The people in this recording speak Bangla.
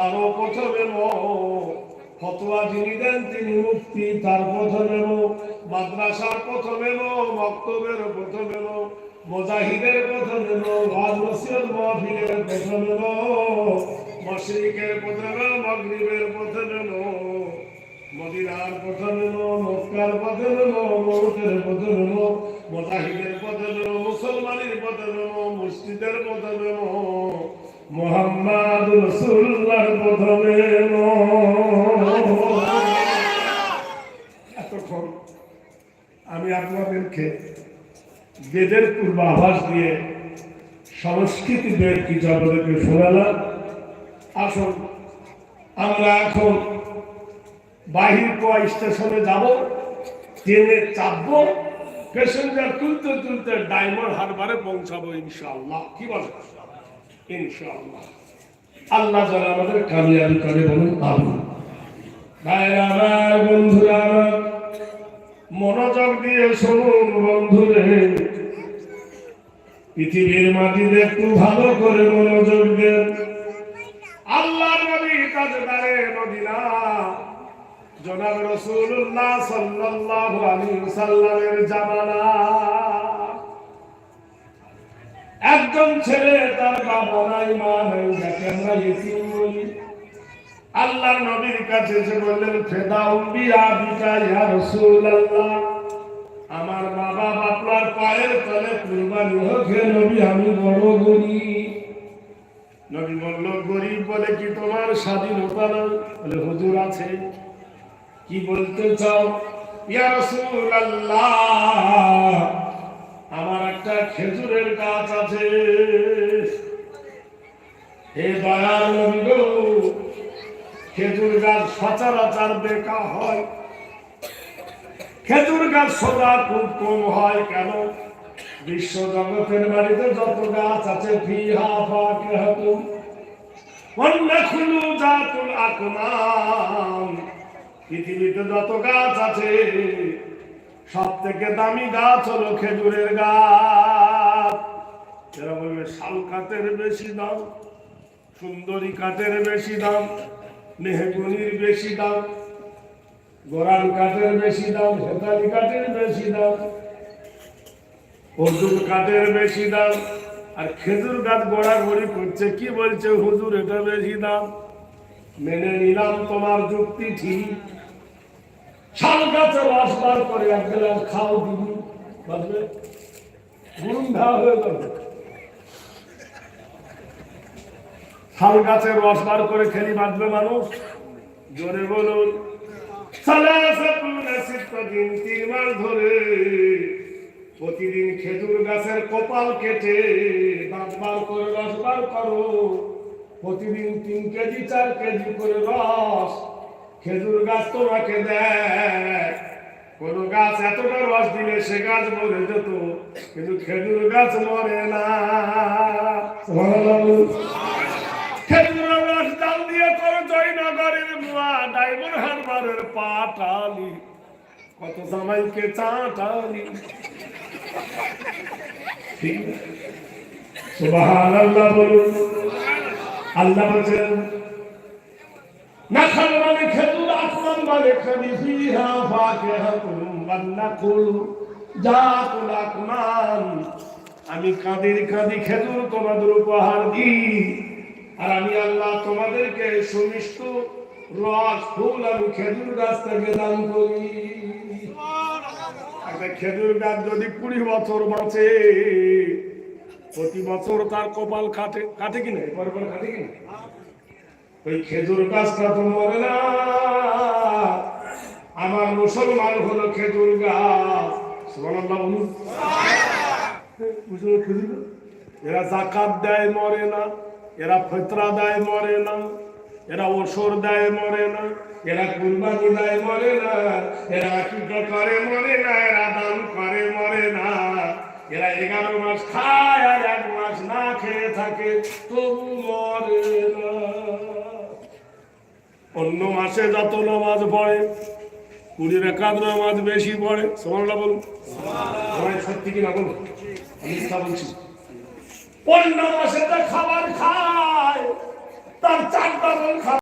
আরো প্রথমে ফতোয়া যিনি দেন তিনি মুফতি, তার প্রথমে মাদ্রাসার প্রথমে মক্তবের প্রথমে মুজাহিদের প্রথমে ওয়াজ নসিহত মাহফিলের প্রথমে মাশরিকের প্রথমে মাগরিবের প্রথমে মদিনার প্রথমে মক্কার প্রথমে মউতের প্রথমে মুজাহিদের প্রথমে মুসলমানের প্রথমে মসজিদের প্রথমে মুহাম্মদ রাসূলুল্লাহর প্রথমে। এতক্ষণ আমি আপনাদেরকে বেদের পূর্বাভাস দিয়ে সংস্কৃতিদের কিছু আপনাদেরকে শোনালাম। আসুন আমরা এখন বাহির কোয়া স্টেশনে যাব, ট্রেনে চাপবো, প্যাসেঞ্জার তুলতে তুলতে ডায়মন্ড হারবারে পৌঁছাবো ইনশাআল্লাহ। কি বলেন? ইনশাআল্লাহ। আল্লাহ যেন আমাদের কামিয়াবি করে, বলুন আমিন। ভাইরা আমার, বন্ধুরা আমার, মনোযোগ দিয়ে শুনুন বন্ধুরে, পৃথিবীর মাটিতে একটু ভালো করে মনোযোগ দেন। আল্লাহর নবী তাজদারে মদিনা জনাব রাসূলুল্লাহ সাল্লাল্লাহু আলাইহি ওয়াসাল্লামের জামানা একজন ছেলে, তার বাবা নাই, মা নাই, যাকে আমরা ইতিম বলি। আল্লাহর নবীর কাছে এসে বললেন, ফেদাউ বিআবিকা ইয়া রাসূলুল্লাহ, আমার বাবা আপনার পায়ের তলে কুরবানি হোক হে নবী, আমি বড় গরিব। নবী বলল, গরিব বলে কি তোমার স্বাধীনতা নয়? বলে, হুজুর আছে। কি বলতে চাও? ইয়া রাসূলুল্লাহ, আমার একটা খেজুরের গাছ আছে। হে দয়াল নবী গো, খেজুর গাছ সচরাচর বেকা হয়, খেজুর গাছ সদা খুব কম হয়। কেন? বিশ্ব জগতের বাড়িতে যত গাছ আছে, ফিহা ফাকিহাতুন ওয়ান নাখলু যাতুল আকমাম, পৃথিবীতে যত গাছ আছে সব থেকে দামি গাছ হলো খেজুরের গাছ। এরা বলবে শাল কাঠের বেশি দাম, সুন্দরী কাঠের বেশি দাম, মেহগনির বেশি দাম, গোরান কাঠের বেশি দাম, হেতালি কাঠের বেশি দাম, অর্জুন কাঠের বেশি দাম। আর খেজুর গাছ গড়াগড়ি করছে, কি বলছে? হুজুর এটা বেশি দাম। মেনে নিলাম তোমার যুক্তি ঠিক। শাল গাছের রস বার করে এক গ্লাস খাও দিবি, বুঝবে গুন্ডা হয়ে যাবে। শাল গাছের রস বার করে খেলি বাঁচবে মানুষ? জোরে বলুন। 3 মাস ধরে প্রতিদিন খেজুর গাছের কপাল কেটে দাঁত বার করে রস বার করো। প্রতিদিন 3 কেজি 4 কেজি করে রস খেজুর গাছ তোমাকে দেয়। কোন গাছ এতটা রস দিলে সে গাছ মরে যেত, কিন্তু খেজুর গাছ মরে না। খেজুরের রস ডাল দিয়ে করো জয়নগরের বুয়া, ডায়মন্ড হারবারের পাটালি, কত জামাইকে চাটালি। সুবহানাল্লাহ বলুন। আল্লাহ বলেন, নাখাল মানে খেজুর, আকমান মানে খালি, ফিহা ফাকিহাতুন ওয়ান নাখলু যাতুল আকমান। আমি কাঁদি কাঁদি খেজুর তোমাদের উপহার দিই, আর আমি আল্লাহ তোমাদেরকে সুমিষ্ট রস ফুল আমি খেজুর গাছ থেকে দান করি। একটা খেজুর গাছ যদি 20 বছর বাঁচে, প্রতি বছর তার কপাল কাটে, কাটে কিনা? পরপর কাটে কিনা? ওই খেজুর গাছটা তো মরে না। আমার মুসলমান হলো খেজুর গাছ। সুবহানাল্লাহ বলুন। এরা যাকাত দেয় মরে না, এরা ফিতরা দেয় মরে না, এরা ওসর দেয় মরে না, এরা কুরবানি দেয় মরে না, এরা আকিকা করে মরে না, এরা দান করে মরে না, এরা 11 মাস খায় আর 1 মাস না খেয়ে থাকে, তবু মরে না। অন্য মাসে যত নামাজ পড়ে, 20 রাকাত নামাজ বেশি পড়ে। সুবহানাল্লাহ বলুন। সত্যি কিনা বলুন? আমি তা বলছি। অন্য মাসে তো খাবার খায়, তার চারটা রং